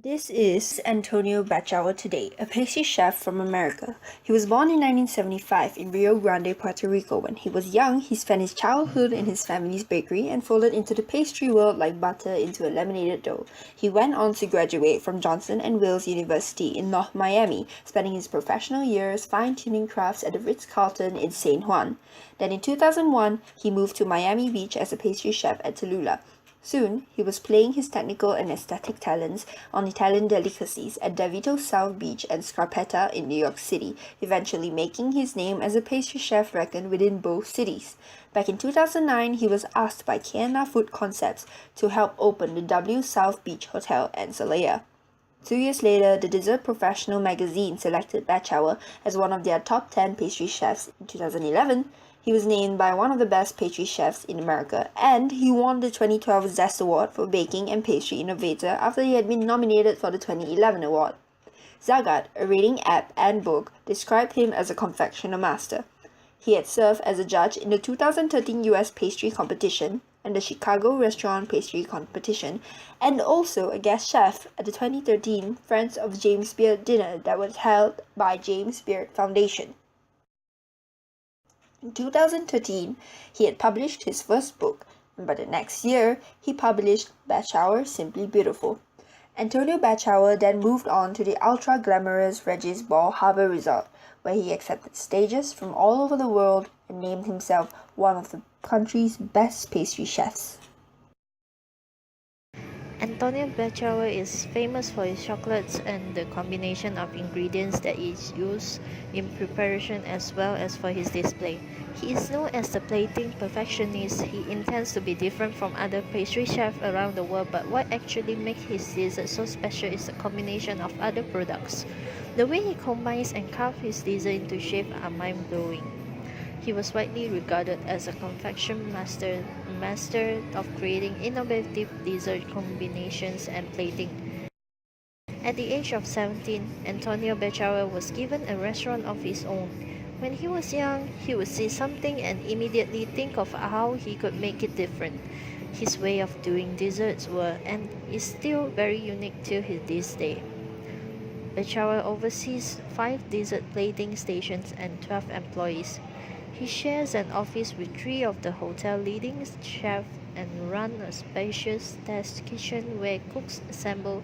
This is Antonio Bachawa today, a pastry chef from America. He was born in 1975 in Rio Grande, Puerto Rico. When he was young, he spent his childhood in his family's bakery and folded into the pastry world like butter into a laminated dough. He went on to graduate from Johnson and Wales University in North Miami, spending his professional years fine-tuning crafts at the Ritz-Carlton in San Juan. Then in 2001, he moved to Miami Beach as a pastry chef at Tallulah. Soon, he was playing his technical and aesthetic talents on Italian delicacies at Davito South Beach and Scarpetta in New York City, eventually making his name as a pastry chef reckoned within both cities. Back in 2009, he was asked by Kiana Food Concepts to help open the W South Beach Hotel and Solaya. 2 years later, the Dessert Professional magazine selected Bachawa as one of their top 10 pastry chefs. In 2011, he was named by one of the best pastry chefs in America, and he won the 2012 Zest Award for Baking and Pastry Innovator after he had been nominated for the 2011 award. Zagat, a rating app and book, described him as a confectioner master. He had served as a judge in the 2013 US Pastry Competition and the Chicago Restaurant Pastry Competition, and also a guest chef at the 2013 Friends of James Beard dinner that was held by James Beard Foundation. In 2013, he had published his first book, and by the next year, he published Bachawa Simply Beautiful. Antonio Bachawa then moved on to the ultra-glamorous Regis Ball Harbour Resort, where he accepted stages from all over the world and named himself one of the country's best pastry chefs. Antonio Bachawa is famous for his chocolates and the combination of ingredients that is used in preparation as well as for his display. He is known as the plating perfectionist. He intends to be different from other pastry chefs around the world, but what actually makes his dessert so special is the combination of other products. The way he combines and carves his dessert into shape are mind-blowing. He was widely regarded as a confection master of creating innovative dessert combinations and plating. At the age of 17, Antonio Bachawa was given a restaurant of his own. When he was young, he would see something and immediately think of how he could make it different. His way of doing desserts were and is still very unique to this day. Bachawa oversees 5 dessert plating stations and 12 employees. He shares an office with 3 of the hotel leading chefs and runs a spacious test kitchen where cooks assemble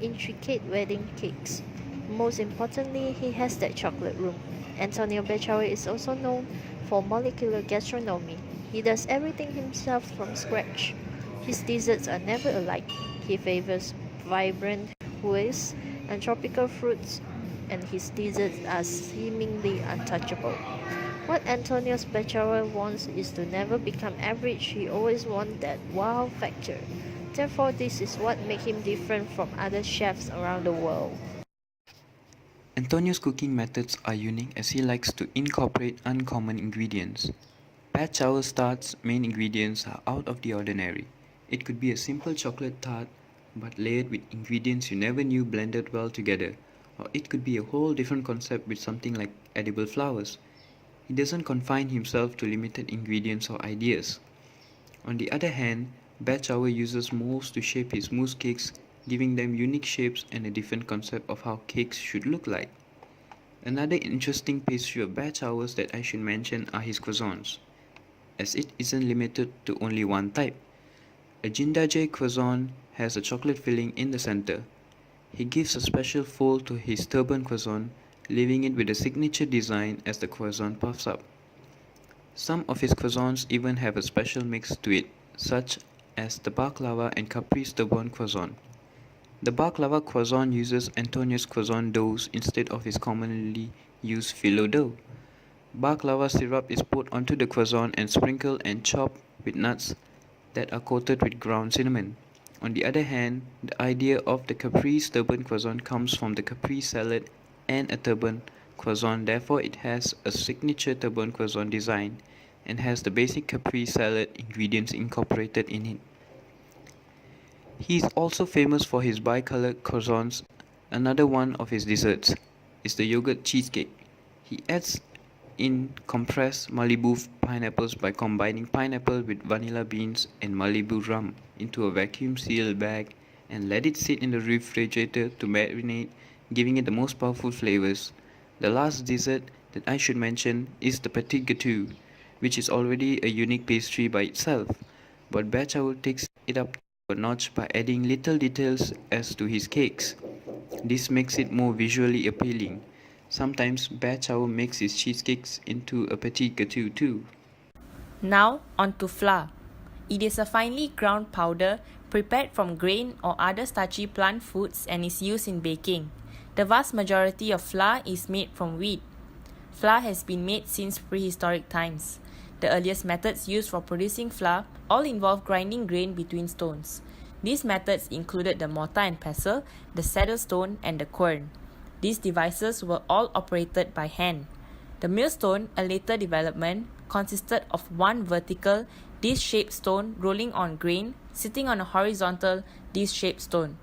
intricate wedding cakes. Most importantly, he has that chocolate room. Antonio Bachawa is also known for molecular gastronomy. He does everything himself from scratch. His desserts are never alike. He favors vibrant hues and tropical fruits, and his desserts are seemingly untouchable. What Antonio Bachawa wants is to never become average. He always wants that wow factor. Therefore, this is what makes him different from other chefs around the world. Antonio's cooking methods are unique as he likes to incorporate uncommon ingredients. Bachawa's tart's main ingredients are out of the ordinary. It could be a simple chocolate tart but layered with ingredients you never knew blended well together, or it could be a whole different concept with something like edible flowers. He doesn't confine himself to limited ingredients or ideas. On the other hand, Bachawa uses molds to shape his mousse cakes, giving them unique shapes and a different concept of how cakes should look like. Another interesting pastry of Bachawa's that I should mention are his croissants, as it isn't limited to only one type. A Jindaje croissant has a chocolate filling in the center. He gives a special fold to his turban croissant, leaving it with a signature design as the croissant puffs up. Some of his croissants even have a special mix to it, such as the baklava and caprese turban croissant. The baklava croissant uses Antonio's croissant doughs instead of his commonly used phyllo dough. Baklava syrup is poured onto the croissant and sprinkled and chopped with nuts that are coated with ground cinnamon. On the other hand, the idea of the caprese turban croissant comes from the caprese salad and a turban croissant, therefore it has a signature turban croissant design and has the basic caprese salad ingredients incorporated in it. He is also famous for his bicolored croissants. Another one of his desserts is the yogurt cheesecake. He adds in compressed Malibu pineapples by combining pineapple with vanilla beans and Malibu rum into a vacuum sealed bag and let it sit in the refrigerator to marinate, giving it the most powerful flavors. The last dessert that I should mention is the petit gâteau, which is already a unique pastry by itself, but Bachao takes it up a notch by adding little details as to his cakes. This makes it more visually appealing. Sometimes Bachao makes his cheesecakes into a petit gâteau too. Now onto flour. It is a finely ground powder prepared from grain or other starchy plant foods and is used in baking. The vast majority of flour is made from wheat. Flour has been made since prehistoric times. The earliest methods used for producing flour all involve grinding grain between stones. These methods included the mortar and pestle, the saddle stone, and the quern. These devices were all operated by hand. The millstone, a later development, consisted of one vertical, disc-shaped stone rolling on grain, sitting on a horizontal, disc-shaped stone.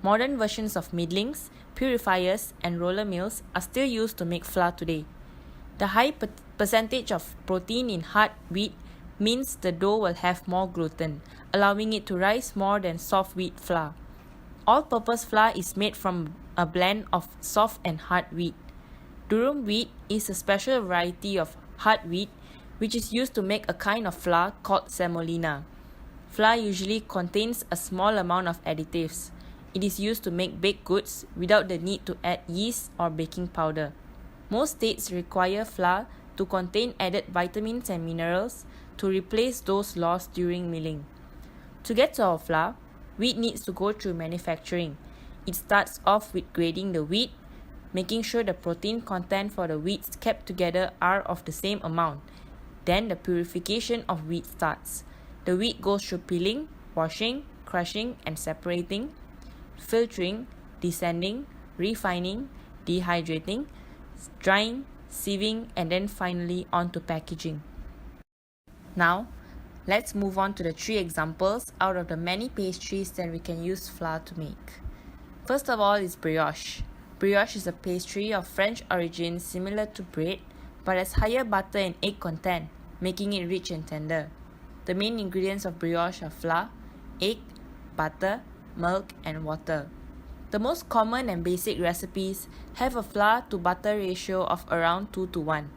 Modern versions of middlings, purifiers, and roller mills are still used to make flour today. The high percentage of protein in hard wheat means the dough will have more gluten, allowing it to rise more than soft wheat flour. All-purpose flour is made from a blend of soft and hard wheat. Durum wheat is a special variety of hard wheat which is used to make a kind of flour called semolina. Flour usually contains a small amount of additives. It is used to make baked goods without the need to add yeast or baking powder. Most states require flour to contain added vitamins and minerals to replace those lost during milling. To get to our flour, wheat needs to go through manufacturing. It starts off with grading the wheat, making sure the protein content for the wheats kept together are of the same amount. Then the purification of wheat starts. The wheat goes through peeling, washing, crushing and separating, filtering, descending, refining, dehydrating, drying, sieving, and then finally on to packaging. Now, let's move on to the 3 examples out of the many pastries that we can use flour to make. First of all is brioche. Brioche is a pastry of French origin similar to bread, but has higher butter and egg content, making it rich and tender. The main ingredients of brioche are flour, egg, butter, milk, and water. The most common and basic recipes have a flour to butter ratio of around 2:1.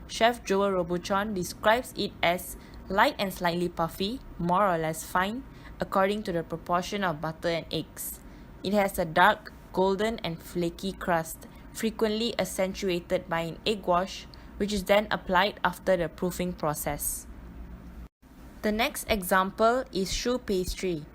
Chef Joel Robuchon describes it as light and slightly puffy, more or less fine, according to the proportion of butter and eggs. It has a dark, golden and flaky crust, frequently accentuated by an egg wash, which is then applied after the proofing process. The next example is choux pastry.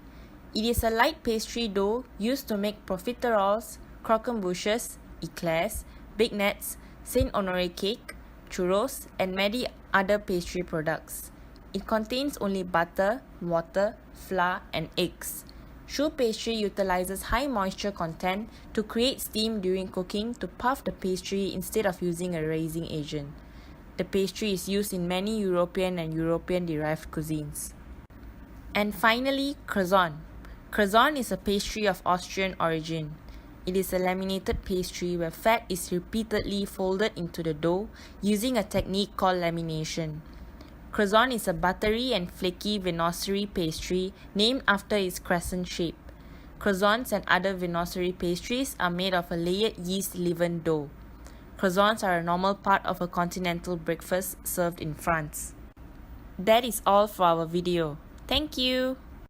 It is a light pastry dough used to make profiteroles, croquembouches, eclairs, beignets, Saint Honoré cake, churros, and many other pastry products. It contains only butter, water, flour, and eggs. Choux pastry utilizes high moisture content to create steam during cooking to puff the pastry instead of using a raising agent. The pastry is used in many European and European-derived cuisines. And finally, croissant. Croissant is a pastry of Austrian origin. It is a laminated pastry where fat is repeatedly folded into the dough using a technique called lamination. Croissant is a buttery and flaky venouserie pastry named after its crescent shape. Croissants and other venouserie pastries are made of a layered yeast leavened dough. Croissants are a normal part of a continental breakfast served in France. That is all for our video. Thank you!